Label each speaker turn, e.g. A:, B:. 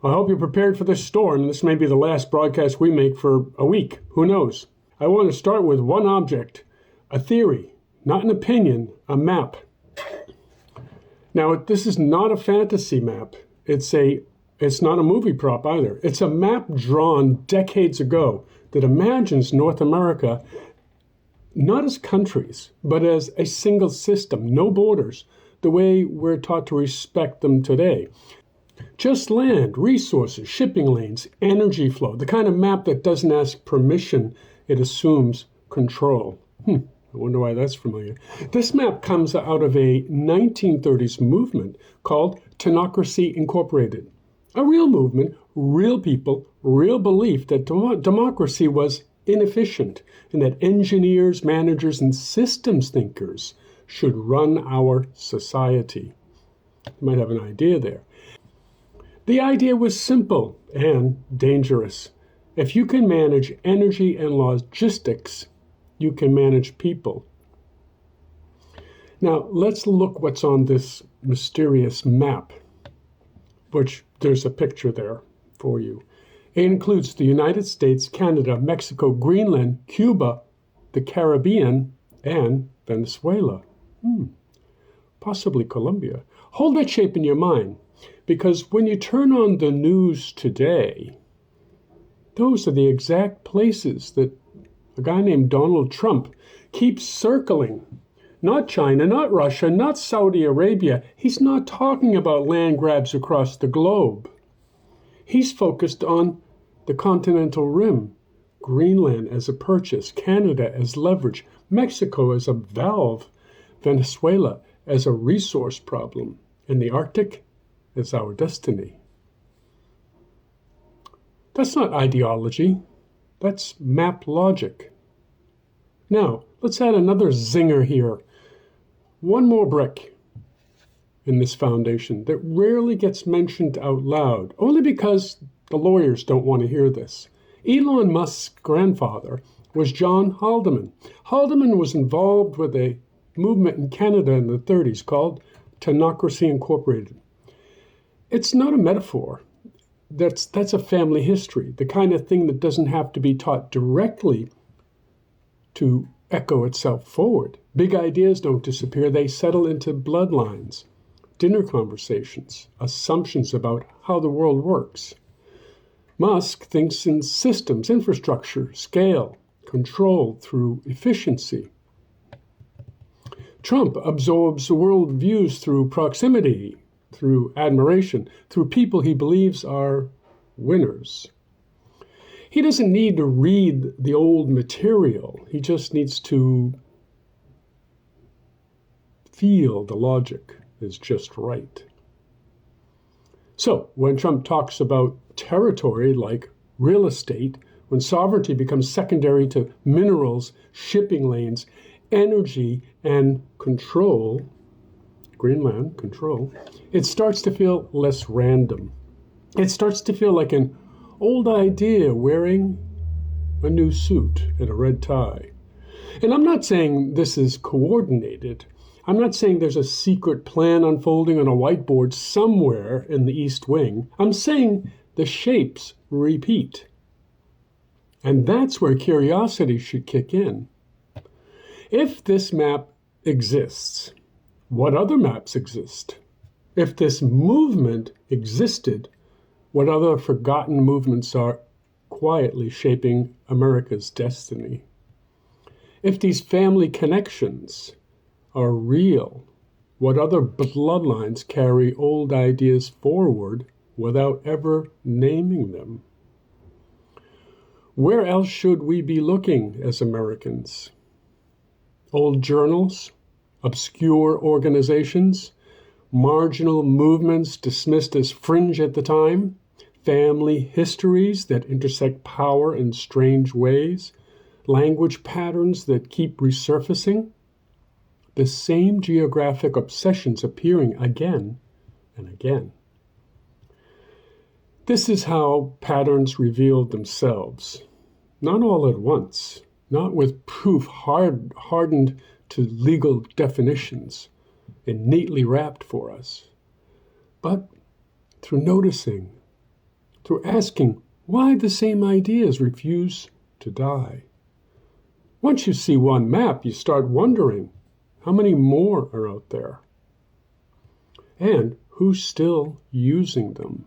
A: I hope you're prepared for this storm. This may be the last broadcast we make for a week. Who knows? I want to start with one object, a theory, not an opinion, a map. Now, this is not a fantasy map. It's not a movie prop either. It's a map drawn decades ago that imagines North America not as countries, but as a single system, no borders, the way we're taught to respect them today. Just land, resources, shipping lanes, energy flow, the kind of map that doesn't ask permission, it assumes control. I wonder why that's familiar. This map comes out of a 1930s movement called Technocracy Incorporated. A real movement, real people, real belief that democracy was inefficient and that engineers, managers, and systems thinkers should run our society. You might have an idea there. The idea was simple and dangerous. If you can manage energy and logistics, you can manage people. Now, let's look what's on this mysterious map, which there's a picture there for you. It includes the United States, Canada, Mexico, Greenland, Cuba, the Caribbean, and Venezuela. Possibly Colombia. Hold that shape in your mind, because when you turn on the news today, those are the exact places that a guy named Donald Trump keeps circling. Not China, not Russia, not Saudi Arabia. He's not talking about land grabs across the globe. He's focused on the continental rim, Greenland as a purchase, Canada as leverage, Mexico as a valve, Venezuela as a resource problem, and the Arctic as our destiny. That's not ideology. That's map logic. Now, let's add another zinger here. One more brick in this foundation that rarely gets mentioned out loud, only because the lawyers don't want to hear this. Elon Musk's grandfather was John Haldeman. Haldeman was involved with a movement in Canada in the 30s called Technocracy Incorporated. It's not a metaphor. That's a family history, the kind of thing that doesn't have to be taught directly to echo itself forward. Big ideas don't disappear. They settle into bloodlines, dinner conversations, assumptions about how the world works. Musk thinks in systems, infrastructure, scale, control through efficiency. Trump absorbs worldviews through proximity, through admiration, through people he believes are winners. He doesn't need to read the old material. He just needs to feel the logic is just right. So when Trump talks about territory like real estate, when sovereignty becomes secondary to minerals, shipping lanes, energy, and control, Greenland control, it starts to feel less random. It starts to feel like an old idea wearing a new suit and a red tie. And I'm not saying this is coordinated. I'm not saying there's a secret plan unfolding on a whiteboard somewhere in the East Wing. I'm saying the shapes repeat. And that's where curiosity should kick in. If this map exists, what other maps exist? If this movement existed, what other forgotten movements are quietly shaping America's destiny? If these family connections are real, what other bloodlines carry old ideas forward without ever naming them? Where else should we be looking as Americans? Old journals, obscure organizations, marginal movements dismissed as fringe at the time, family histories that intersect power in strange ways, language patterns that keep resurfacing, the same geographic obsessions appearing again and again. This is how patterns revealed themselves, not all at once, not with proof hardened to legal definitions and neatly wrapped for us, but through noticing, through asking why the same ideas refuse to die. Once you see one map, you start wondering how many more are out there and who's still using them.